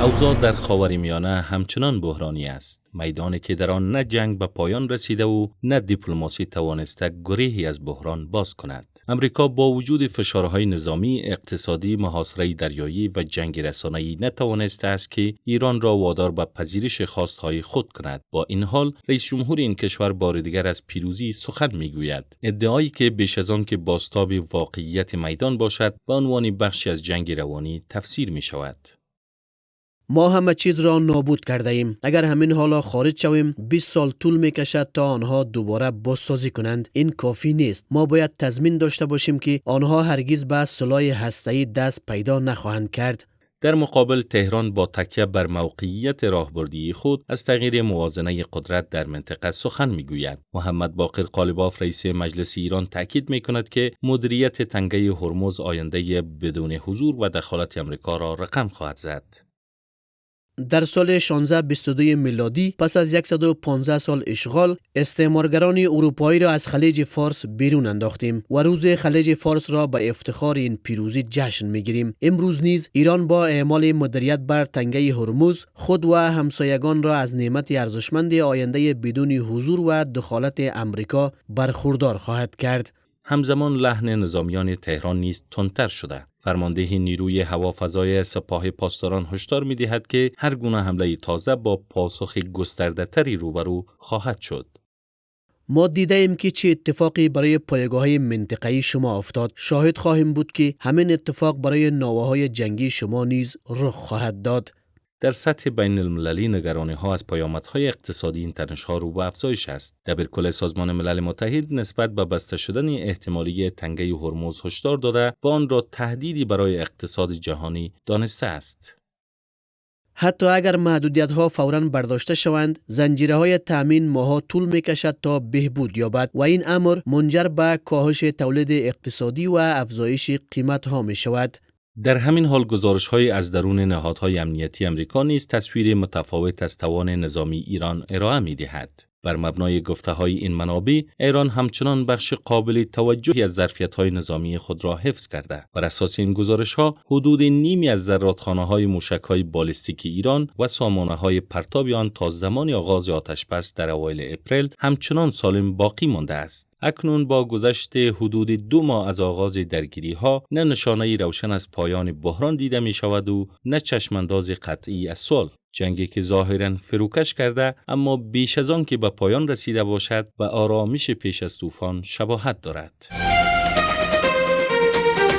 اوضاع در خاورمیانه همچنان بحرانی است. میدانی که در آن نه جنگ به پایان رسیده و نه دیپلماسی توانسته گریهی از بحران باز کند. امریکا با وجود فشارهای نظامی، اقتصادی، محاصره دریایی و جنگ رسانه‌ای نتوانسته است که ایران را وادار به پذیرش خواستهای خود کند. با این حال رئیس جمهور این کشور بار دیگر از پیروزی سخن میگوید. ادعایی که بیش از آن که بازتاب واقعیت میدان باشد، به عنوان بخشی از جنگ روانی تفسیر می شود. ما همه چیز را نابود کرده ایم. اگر همین حالا خارج شویم 20 سال طول می کشد تا آنها دوباره بازسازی کنند. این کافی نیست. ما باید تضمین داشته باشیم که آنها هرگز به سلاح هسته‌ای دست پیدا نخواهند کرد. در مقابل تهران با تکیه بر موقعیت راهبردی خود از تغییر موازنه قدرت در منطقه سخن میگوید. محمد باقر قالیباف رئیس مجلس ایران تاکید میکند که مدیریت تنگه هرمز آینده بدون حضور و دخالت آمریکا را رقم خواهد زد. در سال 1622 میلادی پس از 115 سال اشغال استعمارگران اروپایی را از خلیج فارس بیرون انداختیم و روز خلیج فارس را به افتخار این پیروزی جشن میگیریم. امروز نیز ایران با اعمال مدیریت بر تنگه هرمز خود و همسایگان را از نعمت ارزشمند آینده بدون حضور و دخالت امریکا برخوردار خواهد کرد. همزمان لحن نظامیان تهران نیز تندتر شده. فرمانده نیروی هوافضای سپاه پاسداران هشدار می‌دهد که هر گونه حمله تازه با پاسخ گسترده‌تری روبرو خواهد شد. ما دیده ایم که چه اتفاقی برای پایگاه‌های منطقه‌ای شما افتاد. شاهد خواهیم بود که همین اتفاق برای ناوه‌های جنگی شما نیز رخ خواهد داد. در سطح بین المللی نگرانی‌ها از پیامدهای اقتصادی این تنش‌ها رو به افزایش است. دبیرکل سازمان ملل متحد نسبت به بسته شدن احتمالی تنگه هرمز هشدار داده و آن را تهدیدی برای اقتصاد جهانی دانسته است. حتی اگر محدودیت‌ها فوراً برداشته شوند، زنجیره‌های تأمین ماها طول می‌کشد تا بهبود یابد و این امر منجر به کاهش تولید اقتصادی و افزایش قیمت‌ها می‌شود. در همین حال گزارش‌های از درون نهادهای امنیتی آمریکا نیز تصویر متفاوت از توان نظامی ایران ارائه می‌دهد. بر مبنای گفته‌های این منابع، ایران همچنان بخش قابل توجهی از ظرفیت‌های نظامی خود را حفظ کرده. بر اساس این گزارش‌ها، حدود نیمی از زرادخانه‌های موشک‌های بالستیک ایران و سامانه‌های پرتاب آن تا زمان آغاز آتش‌بس در اوایل اپریل همچنان سالم باقی مانده است. اکنون با گذشت حدود 2 ماه از آغاز درگیری‌ها، نه نشانه‌ای روشن از پایان بحران دیده می‌شود و نه چشم‌انداز قطعی از صلح. جنگی که ظاهراً فروکش کرده اما بیش از آن که به پایان رسیده باشد به آرامش پیش از طوفان شباهت دارد.